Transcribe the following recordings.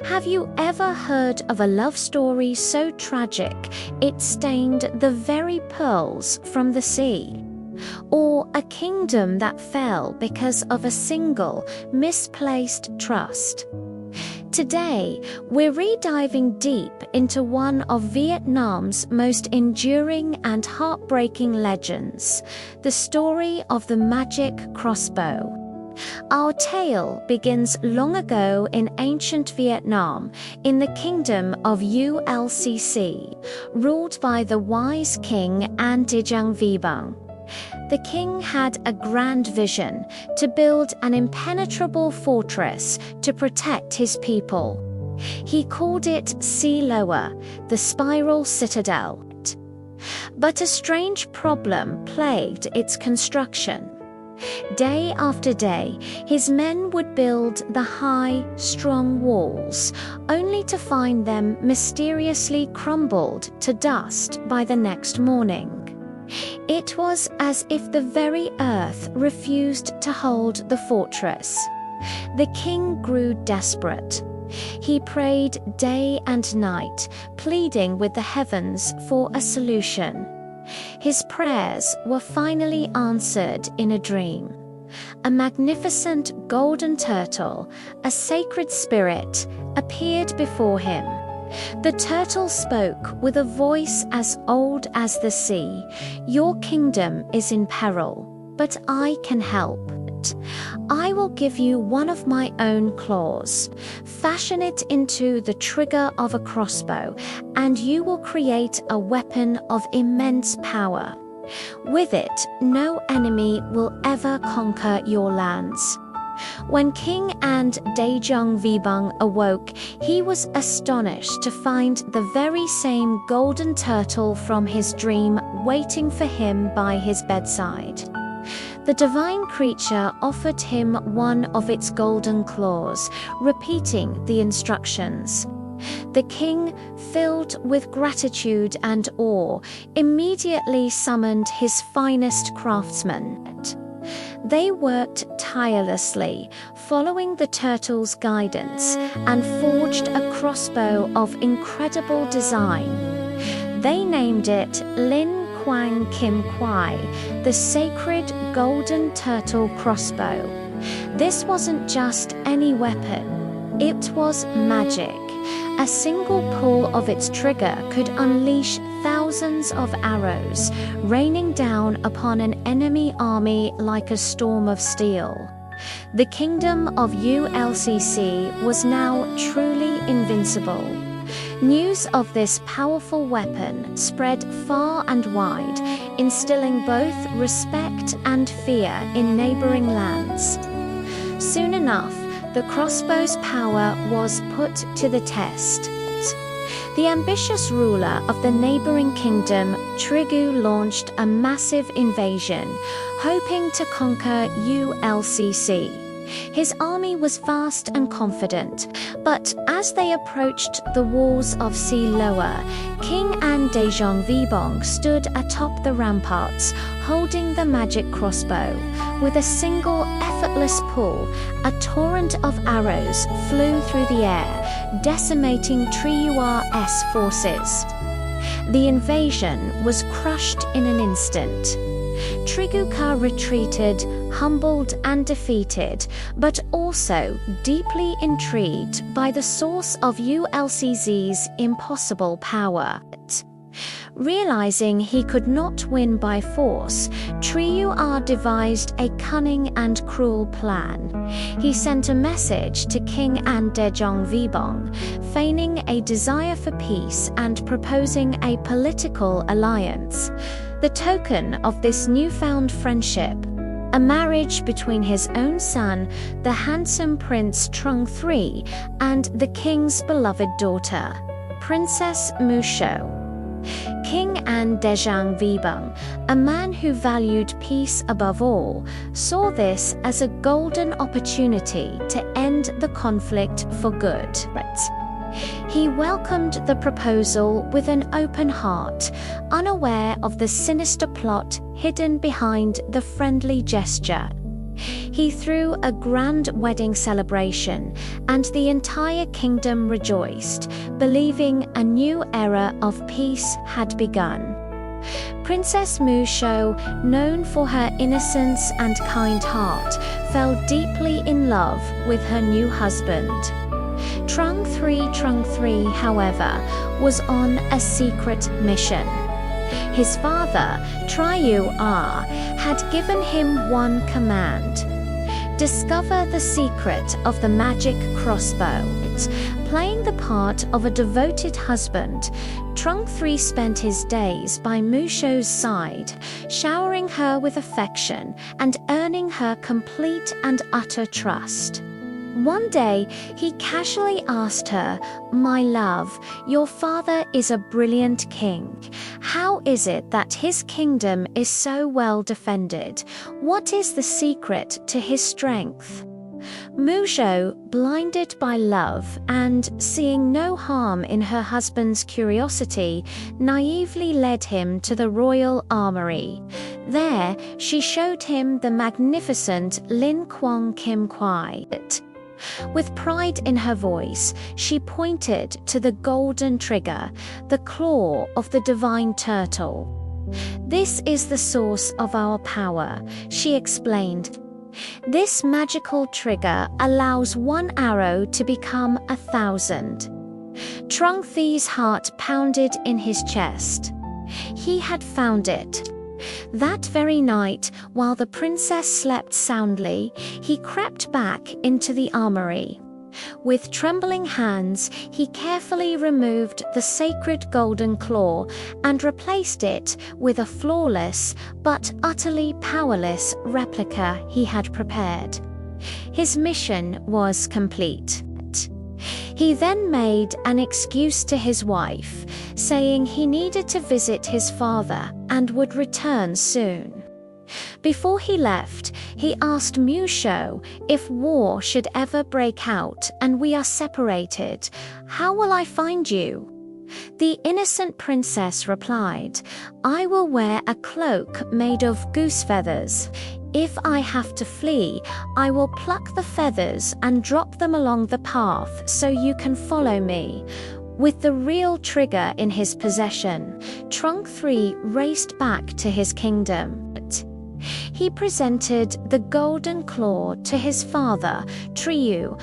Have you ever heard of a love story so tragic it stained the very pearls from the sea? Or a kingdom that fell because of a single misplaced trust? Today, we're rediving deep into one of Vietnam's most enduring and heartbreaking legends, the story of the Magic Crossbow. Our tale begins long ago in ancient Vietnam, in the kingdom of ULCC, ruled by the wise king An Dejang Vibang. The king had a grand vision to build an impenetrable fortress to protect his people. He called it Si Loa, the spiral citadel. But a strange problem plagued its construction. Day after day, his men would build the high, strong walls, only to find them mysteriously crumbled to dust by the next morning. It was as if the very earth refused to hold the fortress. The king grew desperate. He prayed day and night, pleading with the heavens for a solution. His prayers were finally answered in a dream. A magnificent golden turtle, a sacred spirit, appeared before him. The turtle spoke with a voice as old as the sea. "Your kingdom is in peril, but I can help. I will give you one of my own claws. Fashion it into the trigger of a crossbow, and you will create a weapon of immense power. With it, no enemy will ever conquer your lands." When King An Dejang Vibang awoke, he was astonished to find the very same golden turtle from his dream waiting for him by his bedside. The divine creature offered him one of its golden claws, repeating the instructions. The king, filled with gratitude and awe, immediately summoned his finest craftsmen. They worked tirelessly, following the turtle's guidance, and forged a crossbow of incredible design. They named it Lin Quang Kim Kwai, the sacred golden turtle crossbow. This wasn't just any weapon, it was magic. A single pull of its trigger could unleash thousands of arrows, raining down upon an enemy army like a storm of steel. The kingdom of ULCC was now truly invincible. News of this powerful weapon spread far and wide, instilling both respect and fear in neighboring lands. Soon enough, the crossbow's power was put to the test. The ambitious ruler of the neighboring kingdom, Trigu, launched a massive invasion, hoping to conquer ULCC. His army was vast and confident, but as they approached the walls of Si Loa, King An Dejang Vibang stood atop the ramparts, holding the magic crossbow. With a single effortless pull, a torrent of arrows flew through the air, decimating Triua's forces. The invasion was crushed in an instant. Triguka retreated, humbled and defeated, but also deeply intrigued by the source of ULCC's impossible power. Realizing he could not win by force, Triua devised a cunning and cruel plan. He sent a message to King An Dejang Vibang, feigning a desire for peace and proposing a political alliance. The token of this newfound friendship, a marriage between his own son, the handsome Prince Trung III, and the king's beloved daughter, Princess Musho. King An Dejang Vibang, a man who valued peace above all, saw this as a golden opportunity to end the conflict for good. He welcomed the proposal with an open heart, unaware of the sinister plot hidden behind the friendly gesture. He threw a grand wedding celebration, and the entire kingdom rejoiced, believing a new era of peace had begun. Princess Musho, known for her innocence and kind heart, fell deeply in love with her new husband. Trung 3, however, was on a secret mission. His father, Triu had given him one command: discover the secret of the Magic Crossbow. Playing the part of a devoted husband, Trung 3 spent his days by Musho's side, showering her with affection and earning her complete and utter trust. One day, he casually asked her, "My love, your father is a brilliant king. How is it that his kingdom is so well defended? What is the secret to his strength?" Musho, blinded by love and seeing no harm in her husband's curiosity, naively led him to the royal armory. There, she showed him the magnificent Lin Kwang Kim Kwai. With pride in her voice, she pointed to the golden trigger, the claw of the divine turtle. "This is the source of our power," she explained. "This magical trigger allows one arrow to become 1,000. Trung 3's heart pounded in his chest. He had found it. That very night, while the princess slept soundly, he crept back into the armory. With trembling hands, he carefully removed the sacred golden claw and replaced it with a flawless but utterly powerless replica he had prepared. His mission was complete. He then made an excuse to his wife, saying he needed to visit his father and would return soon. Before he left, he asked Musho, "If war should ever break out and we are separated, how will I find you?" The innocent princess replied, "I will wear a cloak made of goose feathers. If I have to flee, I will pluck the feathers and drop them along the path so you can follow me." With the real trigger in his possession, Trung 3 raced back to his kingdom. He presented the golden claw to his father, Triu,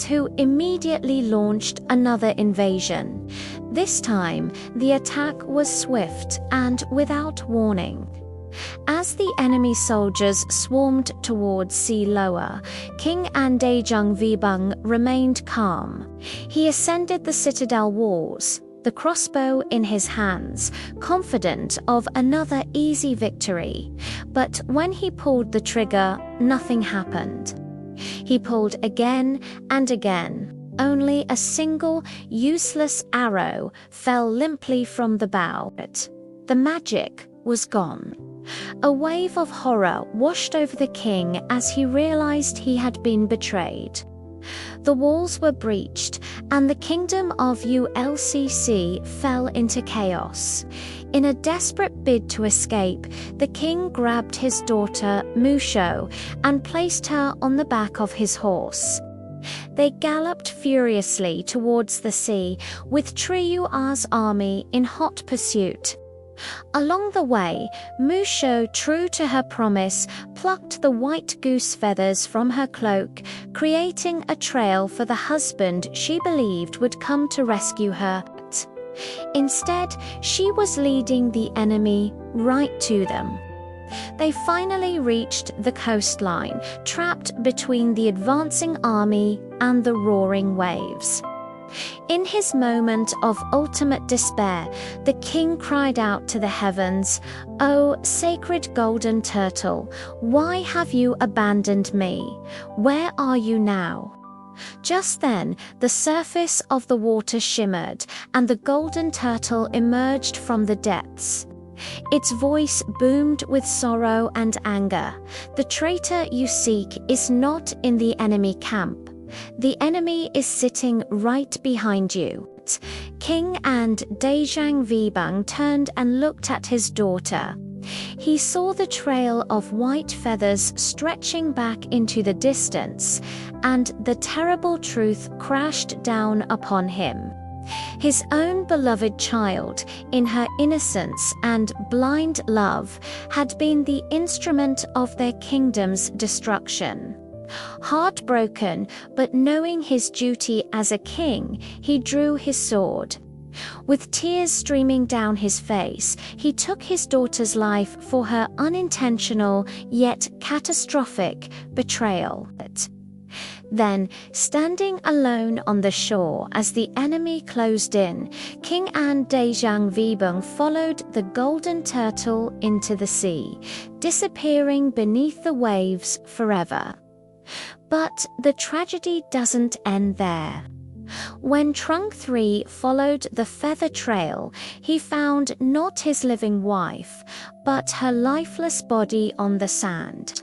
who immediately launched another invasion. This time, the attack was swift and without warning. As the enemy soldiers swarmed towards Lower, King Andejung Vibung remained calm. He ascended the citadel walls, the crossbow in his hands, confident of another easy victory. But when he pulled the trigger, nothing happened. He pulled again and again. Only a single, useless arrow fell limply from the bow. The magic was gone. A wave of horror washed over the king as he realized he had been betrayed. The walls were breached, and the kingdom of Ulcc fell into chaos. In a desperate bid to escape, the king grabbed his daughter, Musho, and placed her on the back of his horse. They galloped furiously towards the sea, with Triu's army in hot pursuit. Along the way, Musho, true to her promise, plucked the white goose feathers from her cloak, creating a trail for the husband she believed would come to rescue her. Instead, she was leading the enemy right to them. They finally reached the coastline, trapped between the advancing army and the roaring waves. In his moment of ultimate despair, the king cried out to the heavens, "O sacred golden turtle, why have you abandoned me? Where are you now?" Just then, the surface of the water shimmered, and the golden turtle emerged from the depths. Its voice boomed with sorrow and anger. "The traitor you seek is not in the enemy camp. The enemy is sitting right behind you." King and Dejang Vibang turned and looked at his daughter. He saw the trail of white feathers stretching back into the distance, and the terrible truth crashed down upon him. His own beloved child, in her innocence and blind love, had been the instrument of their kingdom's destruction. Heartbroken, but knowing his duty as a king, he drew his sword. With tears streaming down his face, he took his daughter's life for her unintentional yet catastrophic betrayal. Then, standing alone on the shore as the enemy closed in, King An Dejang Vibung followed the golden turtle into the sea, disappearing beneath the waves forever. But the tragedy doesn't end there. When Trunk 3 followed the feather trail, he found not his living wife, but her lifeless body on the sand.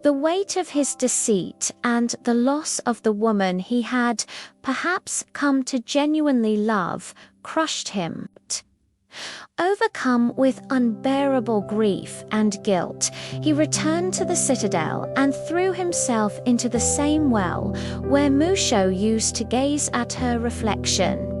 The weight of his deceit and the loss of the woman he had perhaps come to genuinely love crushed him. Overcome with unbearable grief and guilt, he returned to the citadel and threw himself into the same well where Musho used to gaze at her reflection.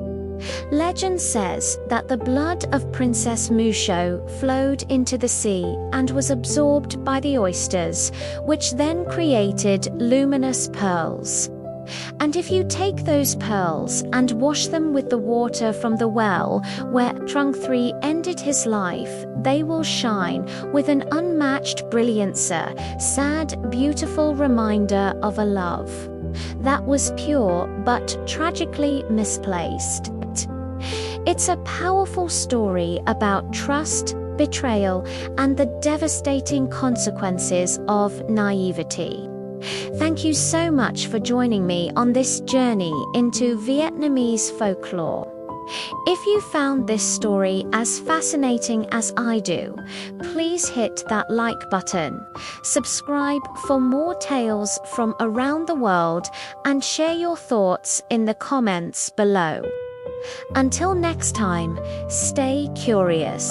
Legend says that the blood of Princess Musho flowed into the sea and was absorbed by the oysters, which then created luminous pearls. And if you take those pearls and wash them with the water from the well where Trunk 3 ended his life, they will shine with an unmatched brilliance, a sad, beautiful reminder of a love that was pure but tragically misplaced. It's a powerful story about trust, betrayal, and the devastating consequences of naivety. Thank you so much for joining me on this journey into Vietnamese folklore. If you found this story as fascinating as I do, please hit that like button, subscribe for more tales from around the world, and share your thoughts in the comments below. Until next time, stay curious.